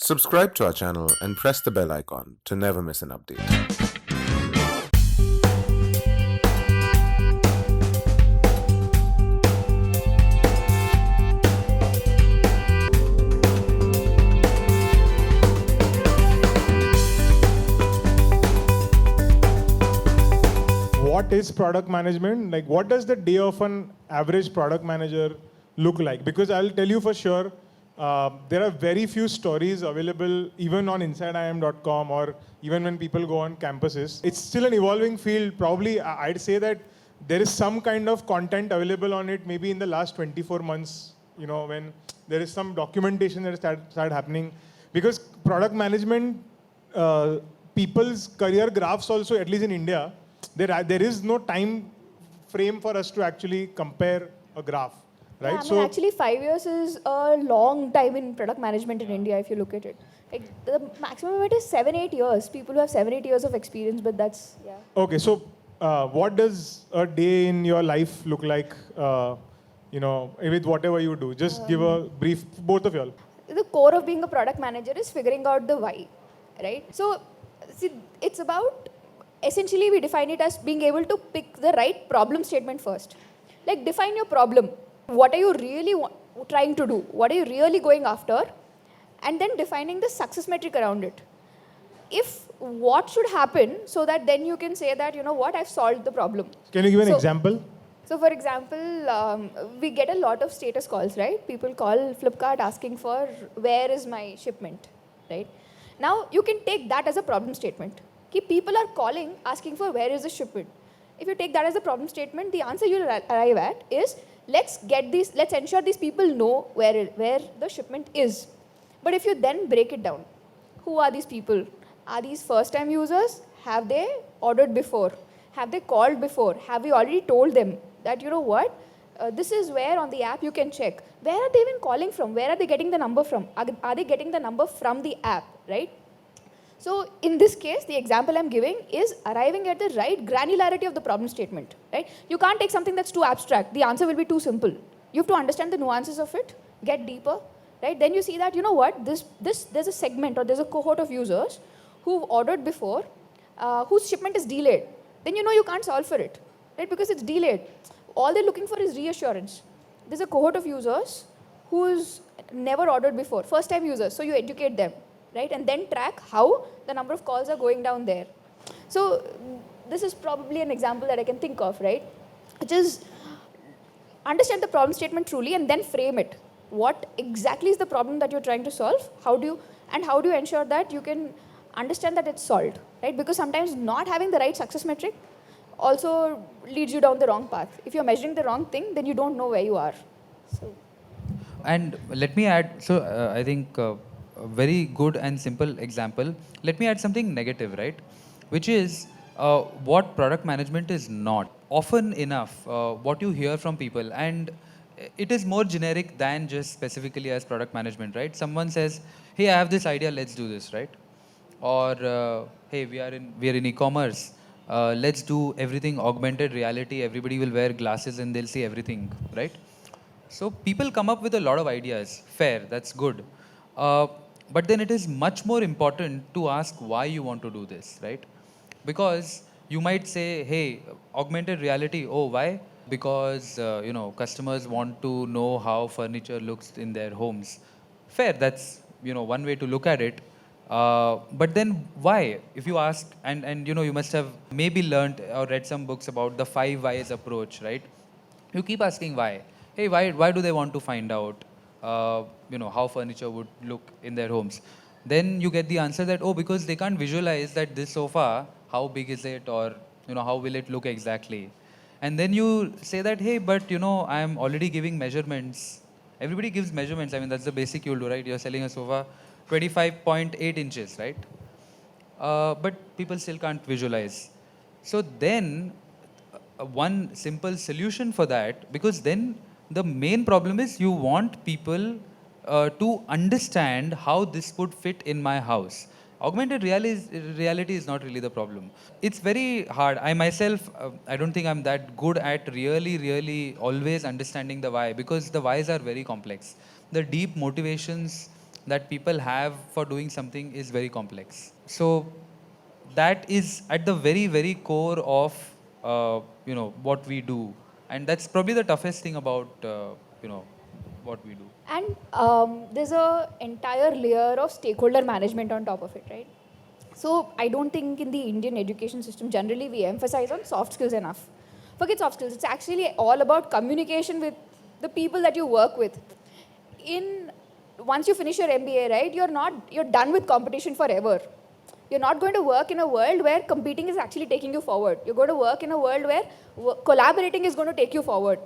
Subscribe to our channel and press the bell icon to never miss an update. What is product management? Like, what does the day of an average product manager look like? Because I'll tell you for sure, there are very few stories available even on InsideIIM.com or even when people go on campuses. It's still an evolving field. Probably, I'd say that there is some kind of content available on it maybe in the last 24 months, when there is some documentation that started happening. Because product management, people's career graphs also, at least in India, there is no time frame for us to actually compare a graph, right? Yeah, actually 5 years is a long time in product management in India if you look at it. Like the maximum limit is 7-8 years. People who have 7-8 years of experience, but that's, yeah. Okay, so what does a day in your life look like, with whatever you do? Just give a brief, both of y'all. The core of being a product manager is figuring out the why, right? So, see, it's about, essentially we define it as being able to pick the right problem statement first. Like define your problem. What are you really trying to do? What are you really going after? And then defining the success metric around it. If what should happen so that then you can say that, I've solved the problem. Can you give an example? So for example, we get a lot of status calls, right? People call Flipkart asking for where is my shipment, right? Now you can take that as a problem statement. People are calling asking for where is the shipment. If you take that as a problem statement, the answer you'll arrive at is let's ensure these people know where the shipment is. But if you then break it down, who are these people? Are these first time users? Have they ordered before? Have they called before? Have we already told them that, this is where on the app you can check. Where are they even calling from? Where are they getting the number from? Are they getting the number from the app, right? So in this case, the example I'm giving is arriving at the right granularity of the problem statement, right? You can't take something that's too abstract. The answer will be too simple. You have to understand the nuances of it, get deeper, right? Then you see that, there's a segment or there's a cohort of users who've ordered before, whose shipment is delayed. Then you can't solve for it, right? Because it's delayed. All they're looking for is reassurance. There's a cohort of users who's never ordered before, first time users, so you educate them. Right? And then track how the number of calls are going down there. So this is probably an example that I can think of, right? Which is understand the problem statement truly and then frame it. What exactly is the problem that you're trying to solve? How do you ensure that you can understand that it's solved, right? Because sometimes not having the right success metric also leads you down the wrong path. If you're measuring the wrong thing, then you don't know where you are. So. And let me add, I think a very good and simple example. Let me add something negative, right? Which is what product management is not. Often enough, what you hear from people, and it is more generic than just specifically as product management, right? Someone says, hey, I have this idea, let's do this, right? Or, hey, we are in e-commerce, let's do everything augmented reality, everybody will wear glasses and they'll see everything, right? So people come up with a lot of ideas, fair, that's good. But then it is much more important to ask why you want to do this, right? Because you might say, hey, augmented reality, oh, why? Because, customers want to know how furniture looks in their homes. Fair, that's, one way to look at it. But then why? If you ask, and you must have maybe learned or read some books about the 5 whys approach, right? You keep asking why. Hey, why do they want to find out? How furniture would look in their homes. Then you get the answer that, because they can't visualize that this sofa, how big is it, or, how will it look exactly. And then you say that, hey, but, I am already giving measurements. Everybody gives measurements. I mean, that's the basic you'll do, right? You're selling a sofa 25.8 inches, right? But people still can't visualize. So then, one simple solution for that, because then the main problem is you want people to understand how this would fit in my house. Augmented reality is not really the problem. It's very hard. I myself, I don't think I'm that good at really always understanding the why, because the whys are very complex. The deep motivations that people have for doing something is very complex. So that is at the very, very core of what we do, and that's probably the toughest thing about what we do. And there's a entire layer of stakeholder management on top of it, right? So I don't think in the Indian education system generally we emphasize on soft skills enough. Forget soft skills. It's actually all about communication with the people that you work with. Once you finish your MBA, right, you're done with competition forever. You're not going to work in a world where competing is actually taking you forward. You're going to work in a world where collaborating is going to take you forward.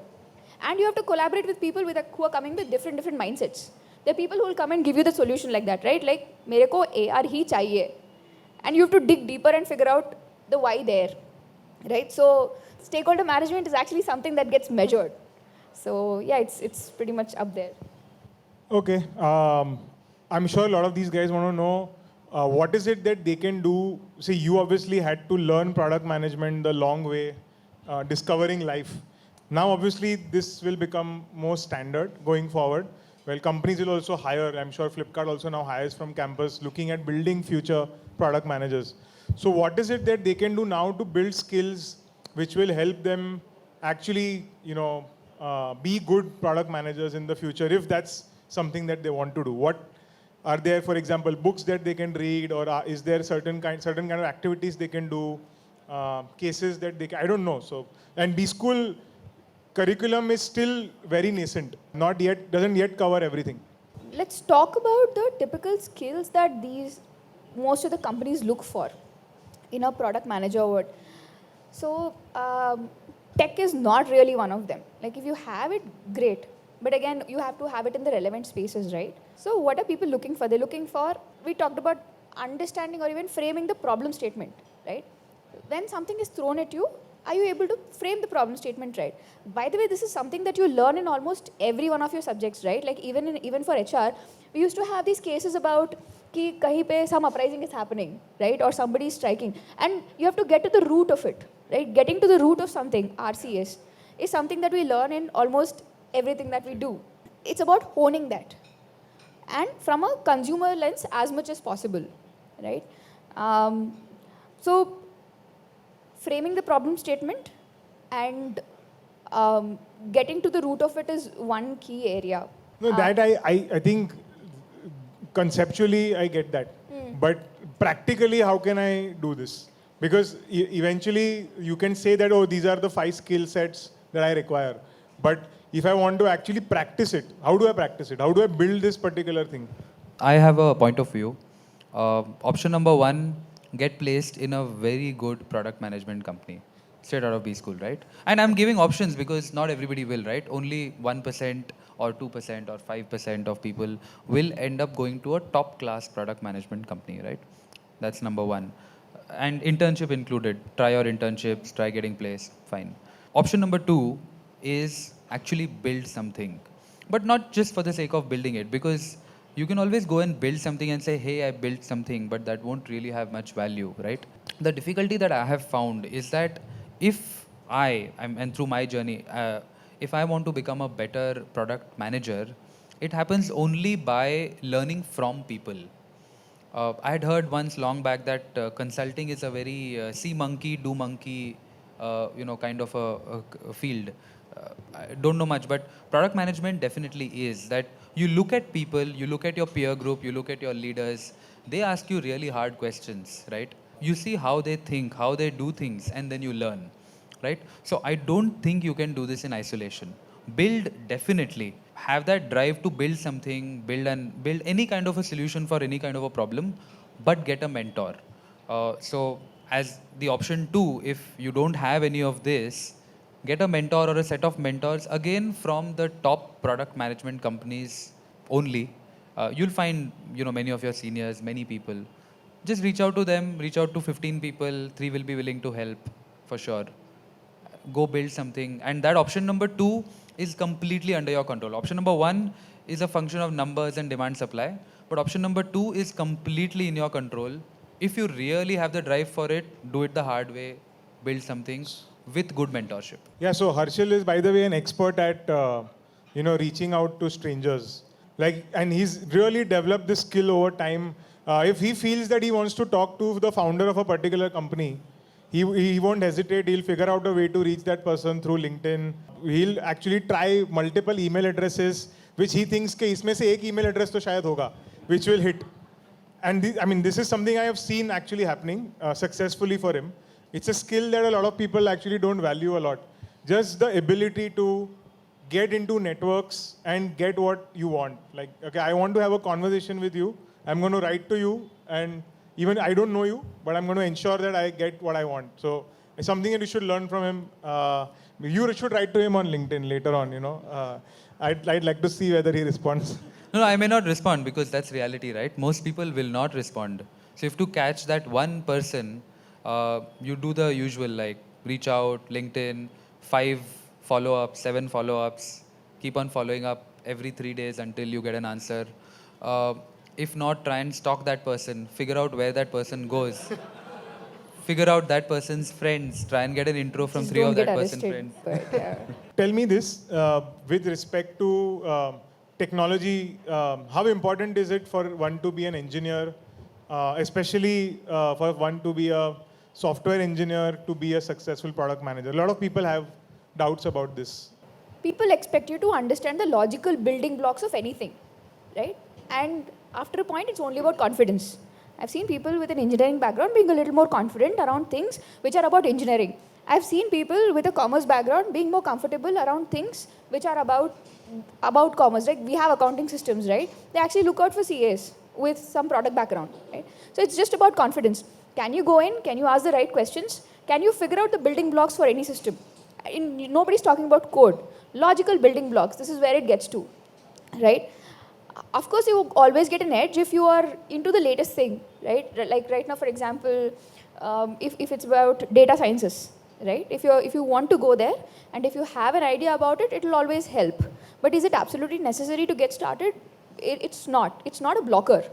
And you have to collaborate with people who are coming with different mindsets. There are people who will come and give you the solution like that, right? Like, mere ko AR hi chahiye. And you have to dig deeper and figure out the why there, right? So stakeholder management is actually something that gets measured. So yeah, it's pretty much up there. Okay. I'm sure a lot of these guys want to know what is it that they can do. See, you obviously had to learn product management the long way, discovering life. Now, obviously, this will become more standard going forward. Well, companies will also hire. I'm sure Flipkart also now hires from campus, looking at building future product managers. So what is it that they can do now to build skills which will help them actually, be good product managers in the future, if that's something that they want to do? What are there, for example, books that they can read, or is there certain kind of activities they can do, cases that they can, I don't know. So, and B-School curriculum is still very nascent, doesn't yet cover everything. Let's talk about the typical skills that most of the companies look for in a product manager word. So tech is not really one of them. Like, if you have it, great. But again, you have to have it in the relevant spaces, right? So what are people looking for? They're looking for, we talked about understanding or even framing the problem statement, right? When something is thrown at you, are you able to frame the problem statement right? By the way, this is something that you learn in almost every one of your subjects, right? Like even for HR, we used to have these cases about कि कहीं पे some uprising is happening, right? Or somebody is striking. And you have to get to the root of it, right? Getting to the root of something, RCS, is something that we learn in almost everything that we do. It's about honing that. And from a consumer lens as much as possible, right? So framing the problem statement and getting to the root of it is one key area. No, that I think conceptually I get that. But practically, how can I do this? Because eventually you can say that, oh, these are the 5 skill sets that I require. But if I want to actually practice it, how do I practice it? How do I build this particular thing? I have a point of view. Option number 1, get placed in a very good product management company, straight out of B school, right? And I'm giving options because not everybody will, right? Only 1% or 2% or 5% of people will end up going to a top class product management company, right? That's number 1. And internship included. Try your internships, try getting placed, fine. Option number 2 is actually build something, but not just for the sake of building it, because you can always go and build something and say, hey, I built something, but that won't really have much value, right? The difficulty that I have found is that if and through my journey, if I want to become a better product manager, it happens only by learning from people. I had heard once long back that consulting is a very see monkey, do monkey, kind of a field. I don't know much, but product management definitely is that you look at people, you look at your peer group, you look at your leaders, they ask you really hard questions, right? You see how they think, how they do things, and then you learn, right? So I don't think you can do this in isolation. Build, definitely. Have that drive to build something, build any kind of a solution for any kind of a problem, but get a mentor. So as the option 2, if you don't have any of this, get a mentor or a set of mentors, again from the top product management companies only. You'll find, many of your seniors, many people. Just reach out to them, reach out to 15 people, 3 will be willing to help for sure. Go build something. And that option number 2 is completely under your control. Option number 1 is a function of numbers and demand supply. But option number 2 is completely in your control. If you really have the drive for it, do it the hard way, build something with good mentorship. Yeah, so Harshil is, by the way, an expert at, reaching out to strangers. Like, and he's really developed this skill over time. If he feels that he wants to talk to the founder of a particular company, he won't hesitate. He'll figure out a way to reach that person through LinkedIn. He'll actually try multiple email addresses, which he thinks कि इसमें से एक email address तो शायद होगा, which will hit. And I mean, this is something I have seen actually happening successfully for him. It's a skill that a lot of people actually don't value a lot. Just the ability to get into networks and get what you want. Like, okay, I want to have a conversation with you. I'm going to write to you, and even I don't know you, but I'm going to ensure that I get what I want. So it's something that you should learn from him. You should write to him on LinkedIn later on, you know. I'd like to see whether he responds. No, I may not respond because that's reality, right? Most people will not respond. So if to catch that one person, you do the usual, like reach out, LinkedIn, 5 follow-ups, 7 follow-ups, keep on following up every 3 days until you get an answer. If not, try and stalk that person, figure out where that person goes. Figure out that person's friends, try and get an intro from Just 3 don't of get that person's arrested, friends. but yeah. Tell me this, with respect to technology, how important is it for one to be an engineer, especially for one to be a software engineer to be a successful product manager? A lot of people have doubts about this. People expect you to understand the logical building blocks of anything, right? And after a point, it's only about confidence. I've seen people with an engineering background being a little more confident around things which are about engineering. I've seen people with a commerce background being more comfortable around things which are about commerce. Like we have accounting systems, right? They actually look out for CAs with some product background, right? So it's just about confidence. Can you go in? Can you ask the right questions? Can you figure out the building blocks for any system? Nobody's talking about code. Logical building blocks. This is where it gets to, right? Of course, you always get an edge if you are into the latest thing, right? Like right now, for example, if it's about data sciences, right? If you want to go there and if you have an idea about it, it will always help. But is it absolutely necessary to get started? It's not. It's not a blocker.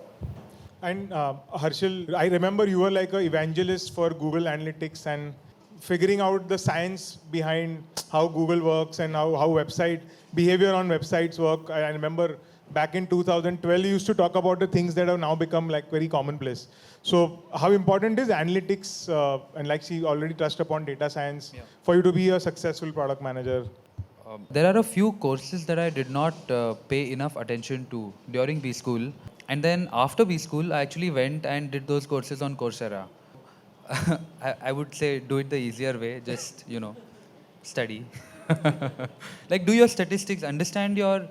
And Harshil, I remember you were like an evangelist for Google Analytics and figuring out the science behind how Google works and how website behavior on websites work. I remember back in 2012, you used to talk about the things that have now become like very commonplace. So how important is analytics, and like she already touched upon data science, for you to be a successful product manager? There are a few courses that I did not pay enough attention to during B School. And then after B School, I actually went and did those courses on Coursera. I would say do it the easier way, just, study. Like do your statistics, understand your,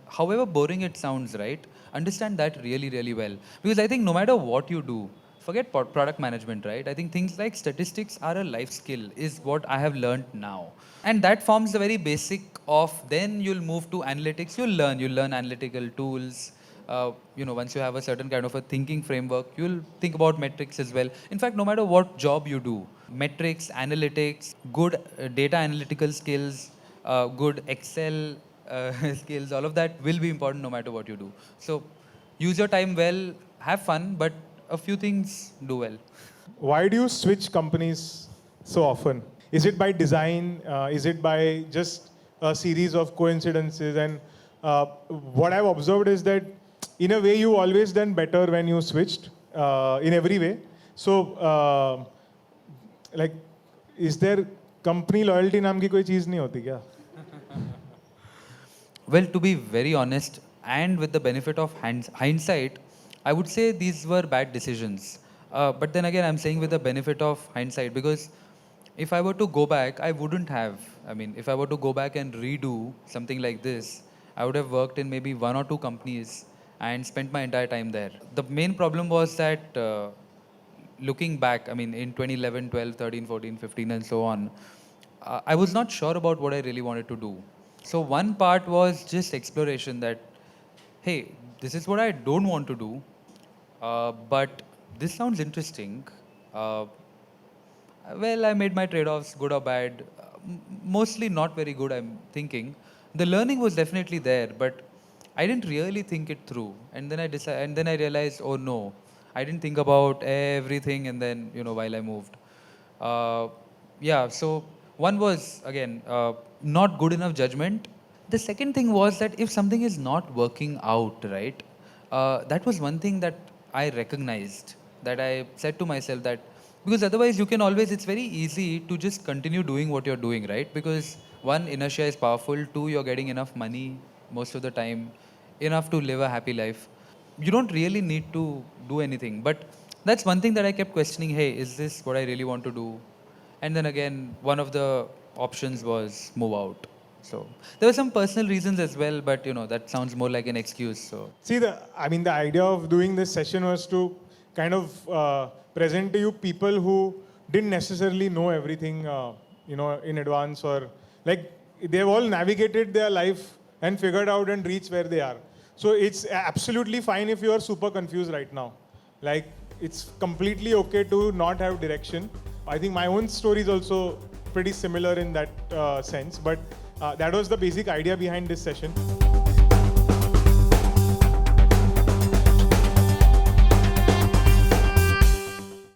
however boring it sounds, right? Understand that really, really well. Because I think no matter what you do, forget product management, right? I think things like statistics are a life skill, is what I have learned now. And that forms the very basic of, then you'll move to analytics, you'll learn analytical tools. Once you have a certain kind of a thinking framework, you'll think about metrics as well. In fact, no matter what job you do, metrics, analytics, good data analytical skills, good Excel skills, all of that will be important no matter what you do. So use your time well, have fun, but a few things do well. Why do you switch companies so often? Is it by design? Is it by just a series of coincidences? And what I've observed is that in a way you always done better when you switched in every way. So like, is there company loyalty नाम की कोई चीज़ नहीं होती क्या? Well, to be very honest, and with the benefit of hindsight, I would say these were bad decisions. But then again, I'm saying with the benefit of hindsight, because if I were to go back, I wouldn't have. I mean, if I were to go back and redo something like this, I would have worked in maybe 1 or 2 companies and spent my entire time there. The main problem was that looking back, I mean, in 2011, 12, 13, 14, 15, and so on, I was not sure about what I really wanted to do. So one part was just exploration that, hey, this is what I don't want to do, but this sounds interesting. Well, I made my trade-offs, good or bad. Mostly not very good, I'm thinking. The learning was definitely there, but I didn't really think it through. And then I realized, oh no, I didn't think about everything. And then, while I moved, so one was, again, not good enough judgment. The second thing was that if something is not working out, right, that was one thing that I recognized, that I said to myself that, because otherwise you can always, it's very easy to just continue doing what you're doing, right? Because one, inertia is powerful, two, you're getting enough money most of the time, enough to live a happy life. You don't really need to do anything. But that's one thing that I kept questioning, hey, is this what I really want to do? And then again, one of the options was move out. So there were some personal reasons as well, but that sounds more like an excuse. So See, the idea of doing this session was to kind of present to you people who didn't necessarily know everything, in advance, or like they've all navigated their life and figured out and reached where they are. So it's absolutely fine if you are super confused right now. Like, it's completely okay to not have direction. I think my own story is also pretty similar in that sense, but that was the basic idea behind this session.